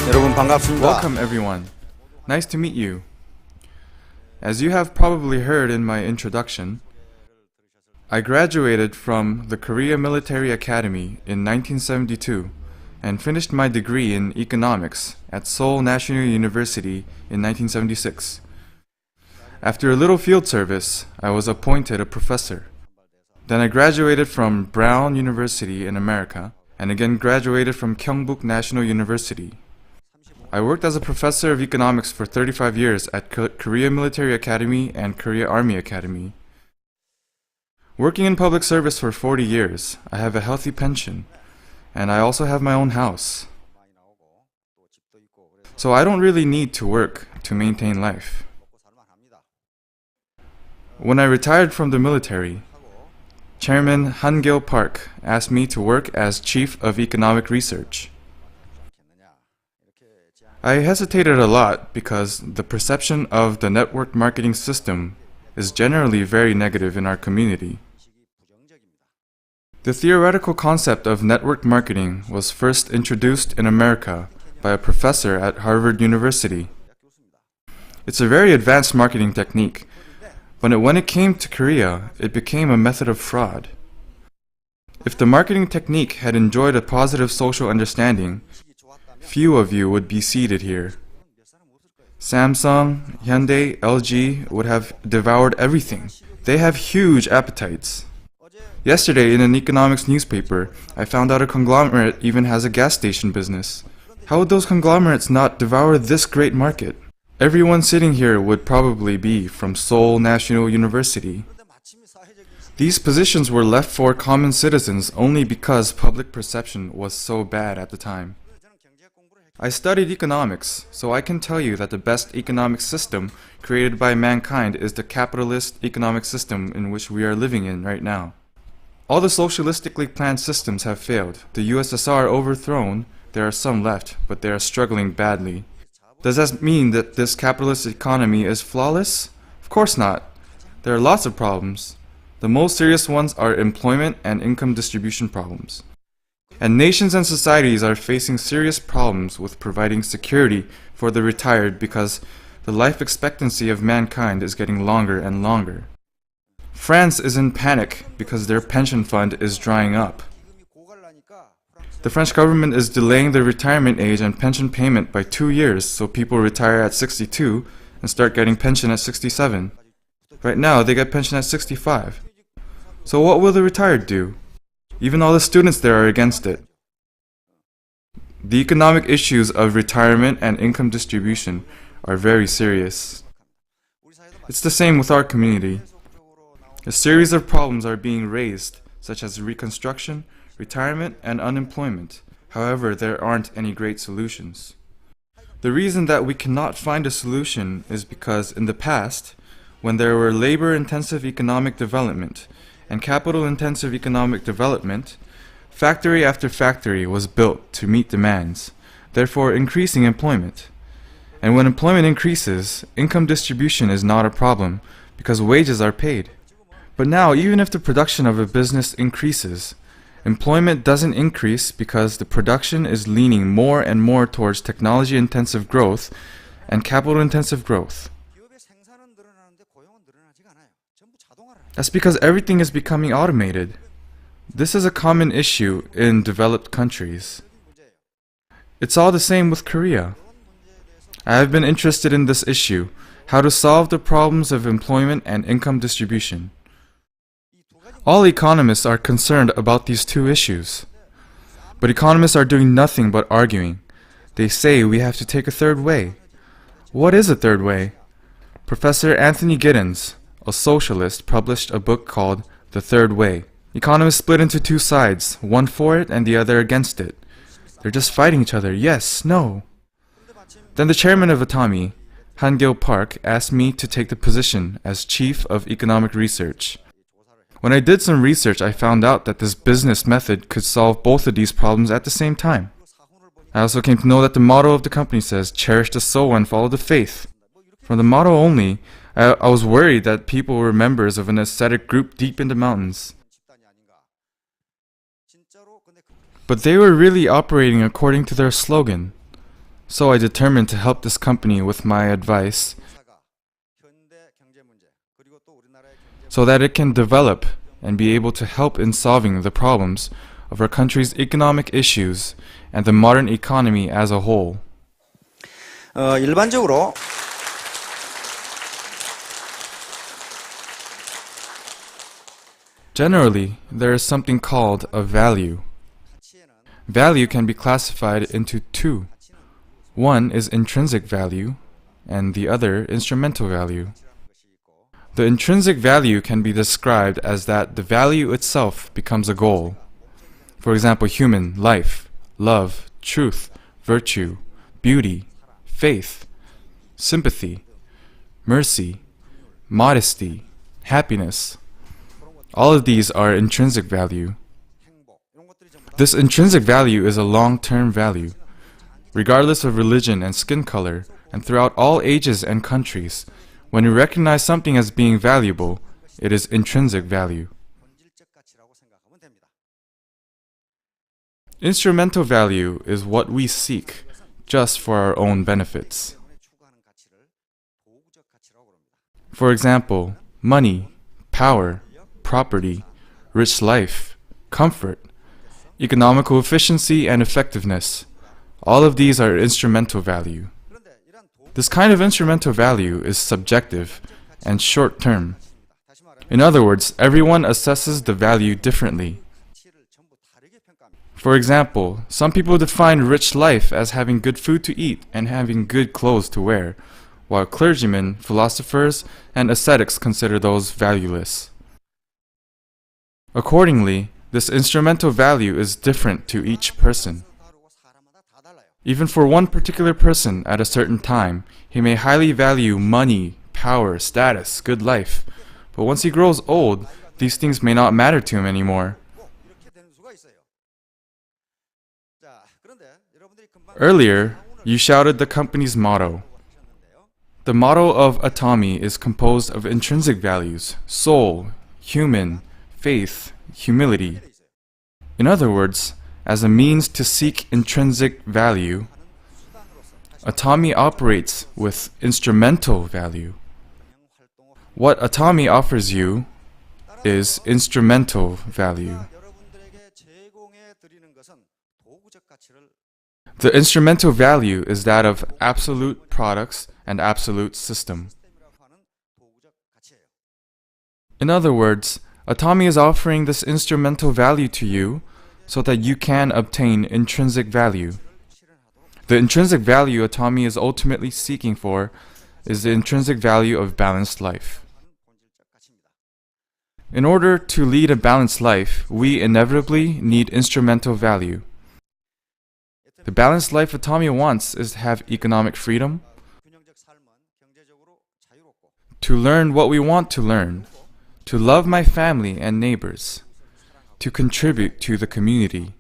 여러분 반갑습니다. Welcome everyone. Nice to meet you. As you have probably heard in my introduction, I graduated from the Korea Military Academy in 1972 and finished my degree in economics at Seoul National University in 1976. After a little field service, I was appointed a professor. Then I graduated from Brown University in America and again graduated from Gyeongbuk National University. I worked as a professor of economics for 35 years at Korea Military Academy and Korea Army Academy. Working in public service for 40 years, I have a healthy pension, and I also have my own house. So I don't really need to work to maintain life. When I retired from the military, Chairman Han-gil Park asked me to work as Chief of Economic Research. I hesitated a lot because the perception of the network marketing system is generally very negative in our community. The theoretical concept of network marketing was first introduced in America by a professor at Harvard University. It's a very advanced marketing technique, but when it came to Korea, it became a method of fraud. If the marketing technique had enjoyed a positive social understanding, few of you would be seated here. Samsung, Hyundai, LG would have devoured everything. They have huge appetites. Yesterday in an economics newspaper, I found out a conglomerate even has a gas station business. How would those conglomerates not devour this great market? Everyone sitting here would probably be from Seoul National University. These positions were left for common citizens only because public perception was so bad at the time. I studied economics, so I can tell you that the best economic system created by mankind is the capitalist economic system in which we are living in right now. All the socialistically planned systems have failed. The USSR overthrown, there are some left, but they are struggling badly. Does that mean that this capitalist economy is flawless? Of course not. There are lots of problems. The most serious ones are employment and income distribution problems. And nations and societies are facing serious problems with providing security for the retired because the life expectancy of mankind is getting longer and longer. France is in panic because their pension fund is drying up. The French government is delaying the retirement age and pension payment by 2 years so people retire at 62 and start getting pension at 67. Right now, they get pension at 65. So what will the retired do? Even all the students there are against it. The economic issues of retirement and income distribution are very serious. It's the same with our community. A series of problems are being raised, such as reconstruction, retirement, and unemployment. However, there aren't any great solutions. The reason that we cannot find a solution is because in the past, when there were labor-intensive economic development and capital-intensive economic development, factory after factory was built to meet demands, therefore increasing employment. And when employment increases, income distribution is not a problem because wages are paid. But now, even if the production of a business increases, employment doesn't increase because the production is leaning more and more towards technology-intensive growth and capital-intensive growth. That's because everything is becoming automated. This is a common issue in developed countries. It's all the same with Korea. I have been interested in this issue, how to solve the problems of employment and income distribution. All economists are concerned about these two issues. But economists are doing nothing but arguing. They say we have to take a third way. What is a third way? Professor Anthony Giddens, a socialist, published a book called The Third Way. Economists split into two sides, one for it and the other against it. They're just fighting each other, yes, no. Then the chairman of Atomy, Han-gil Park, asked me to take the position as Chief of Economic Research. When I did some research, I found out that this business method could solve both of these problems at the same time. I also came to know that the motto of the company says, cherish the soul and follow the faith. From the motto only, I was worried that people were members of an ascetic group deep in the mountains. But they were really operating according to their slogan. So I determined to help this company with my advice so that it can develop and be able to help in solving the problems of our country's economic issues and the modern economy as a whole. 일반적으로 Generally, there is something called a value. Value can be classified into two. One is intrinsic value, and the other instrumental value. The intrinsic value can be described as that the value itself becomes a goal. For example, human life, love, truth, virtue, beauty, faith, sympathy, mercy, modesty, happiness. All of these are intrinsic value. This intrinsic value is a long-term value. Regardless of religion and skin color, and throughout all ages and countries, when we recognize something as being valuable, it is intrinsic value. Instrumental value is what we seek just for our own benefits. For example, money, power, property, rich life, comfort, economical efficiency and effectiveness. All of these are instrumental value. This kind of instrumental value is subjective and short-term. In other words, everyone assesses the value differently. For example, some people define rich life as having good food to eat and having good clothes to wear, while clergymen, philosophers, and ascetics consider those valueless. Accordingly, this instrumental value is different to each person. Even for one particular person at a certain time, he may highly value money, power, status, good life. But once he grows old, these things may not matter to him anymore. Earlier, you shouted the company's motto. The motto of Atomy is composed of intrinsic values: soul, human, faith, humility. In other words, as a means to seek intrinsic value, Atomy operates with instrumental value. What Atomy offers you is instrumental value. The instrumental value is that of absolute products and absolute system. In other words, Atomy is offering this instrumental value to you so that you can obtain intrinsic value. The intrinsic value Atomy is ultimately seeking for is the intrinsic value of balanced life. In order to lead a balanced life, we inevitably need instrumental value. The balanced life Atomy wants is to have economic freedom, to learn what we want to learn, to love my family and neighbors, to contribute to the community,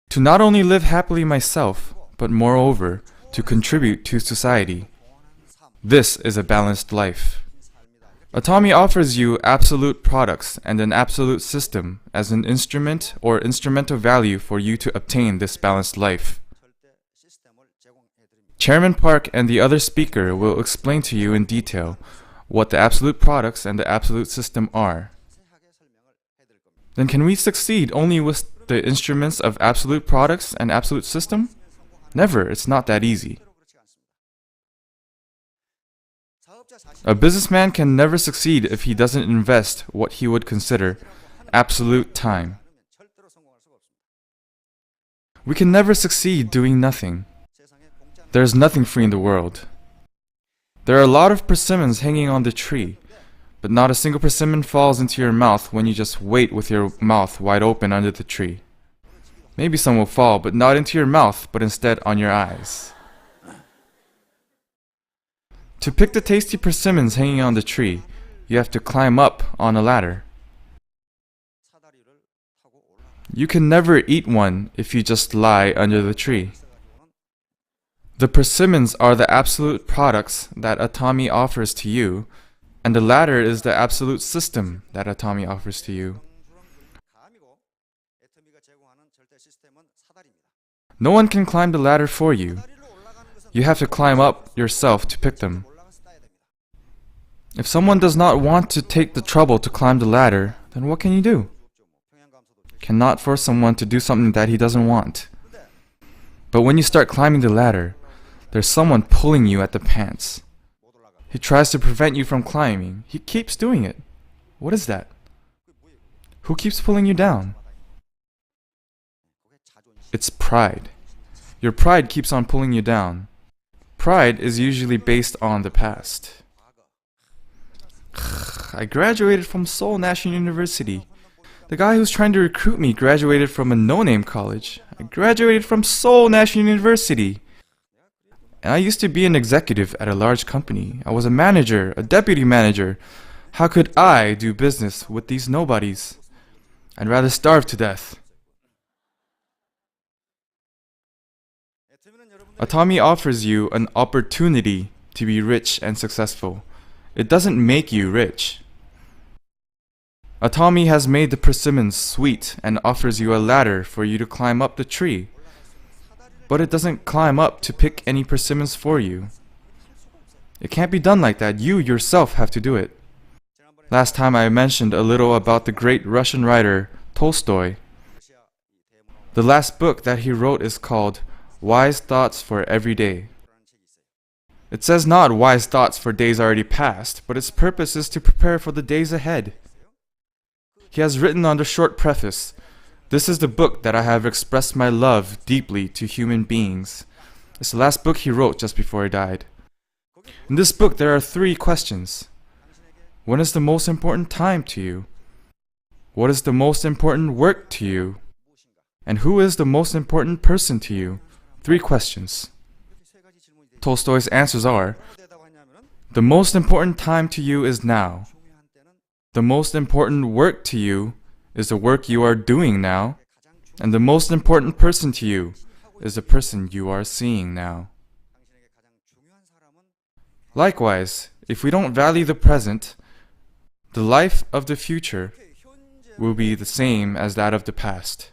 to not only live happily myself, but moreover, to contribute to society. This is a balanced life. Atomy offers you absolute products and an absolute system as an instrument or instrumental value for you to obtain this balanced life. Chairman Park and the other speaker will explain to you in detail what the absolute products and the absolute system are. Then can we succeed only with the instruments of absolute products and absolute system? Never, it's not that easy. A businessman can never succeed if he doesn't invest what he would consider absolute time. We can never succeed doing nothing. There is nothing free in the world. There are a lot of persimmons hanging on the tree, but not a single persimmon falls into your mouth when you just wait with your mouth wide open under the tree. Maybe some will fall, but not into your mouth, but instead on your eyes. To pick the tasty persimmons hanging on the tree, you have to climb up on a ladder. You can never eat one if you just lie under the tree. The persimmons are the absolute products that Atomy offers to you, and the ladder is the absolute system that Atomy offers to you. No one can climb the ladder for you. You have to climb up yourself to pick them. If someone does not want to take the trouble to climb the ladder, then what can you do? Cannot force someone to do something that he doesn't want. But when you start climbing the ladder, there's someone pulling you at the pants. He tries to prevent you from climbing. He keeps doing it. What is that? Who keeps pulling you down? It's pride. Your pride keeps on pulling you down. Pride is usually based on the past. I graduated from Seoul National University. The guy who's trying to recruit me graduated from a no-name college. I graduated from Seoul National University. And I used to be an executive at a large company. I was a manager, a deputy manager. How could I do business with these nobodies? I'd rather starve to death. Atomy offers you an opportunity to be rich and successful. It doesn't make you rich. Atomy has made the persimmons sweet and offers you a ladder for you to climb up the tree. But it doesn't climb up to pick any persimmons for you. It can't be done like that. You yourself have to do it. Last time I mentioned a little about the great Russian writer Tolstoy. The last book that he wrote is called Wise Thoughts for Every Day. It says not wise thoughts for days already past, but its purpose is to prepare for the days ahead. He has written on the short preface, "This is the book that I have expressed my love deeply to human beings." It's the last book he wrote just before he died. In this book there are 3 questions. When is the most important time to you? What is the most important work to you? And who is the most important person to you? 3 questions. Tolstoy's answers are, the most important time to you is now. The most important work to you is the work you are doing now. And the most important person to you is the person you are seeing now. Likewise, if we don't value the present, the life of the future will be the same as that of the past.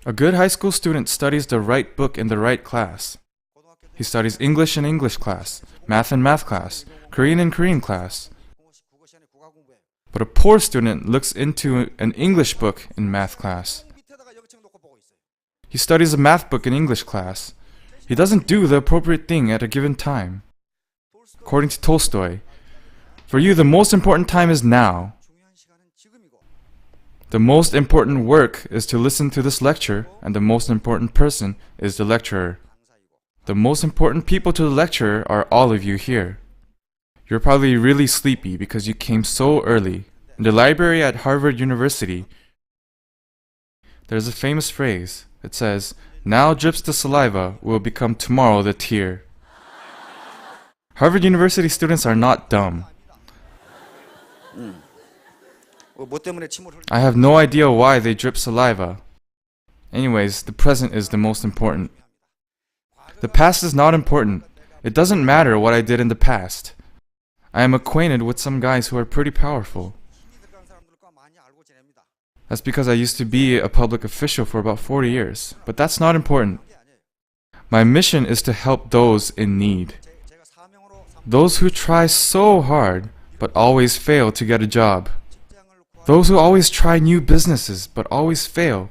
A good high school student studies the right book in the right class. He studies English in English class, math in math class, Korean in Korean class. But a poor student looks into an English book in math class. He studies a math book in English class. He doesn't do the appropriate thing at a given time. According to Tolstoy, for you the most important time is now. The most important work is to listen to this lecture, and the most important person is the lecturer. The most important people to the lecturer are all of you here. You're probably really sleepy because you came so early. In the library at Harvard University, there's a famous phrase. It says, "Now drips the saliva will become tomorrow the tear." Harvard University students are not dumb. I have no idea why they drip saliva. Anyways, the present is the most important. The past is not important. It doesn't matter what I did in the past. I am acquainted with some guys who are pretty powerful. That's because I used to be a public official for about 40 years. But that's not important. My mission is to help those in need. Those who try so hard, but always fail to get a job. Those who always try new businesses, but always fail.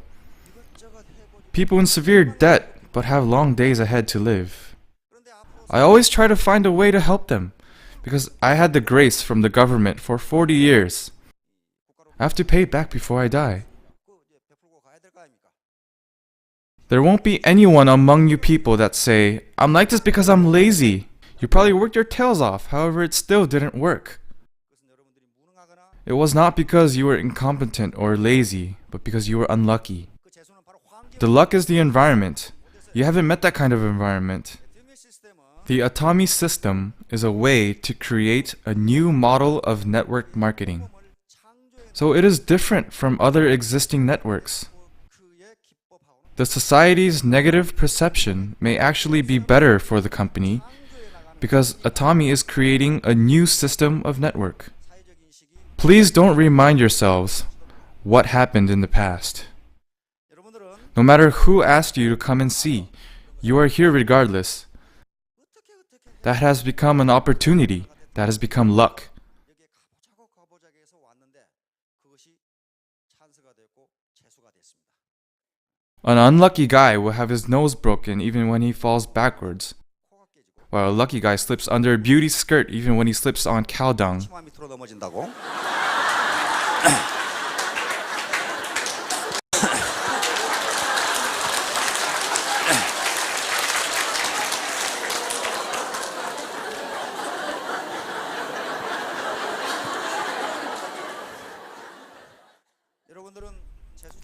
People in severe debt, but have long days ahead to live. I always try to find a way to help them, because I had the grace from the government for 40 years. I have to pay it back before I die. There won't be anyone among you people that say, "I'm like this because I'm lazy." You probably worked your tails off, however it still didn't work. It was not because you were incompetent or lazy, but because you were unlucky. The luck is the environment. You haven't met that kind of environment. The Atomy system is a way to create a new model of network marketing. So it is different from other existing networks. The society's negative perception may actually be better for the company because Atomy is creating a new system of network. Please don't remind yourselves what happened in the past. No matter who asked you to come and see, you are here regardless. that has become an opportunity, that has become luck. An unlucky guy will have his nose broken even when he falls backwards, while a lucky guy slips under a beauty skirt even when he slips on cow dung.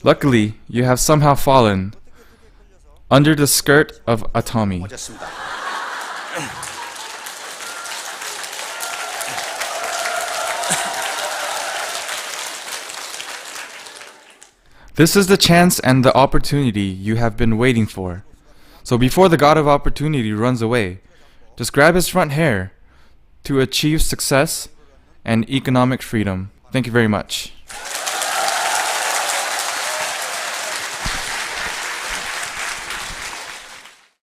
Luckily, you have somehow fallen under the skirt of Atomy. This is the chance and the opportunity you have been waiting for. So before the god of opportunity runs away, just grab his front hair to achieve success and economic freedom. Thank you very much.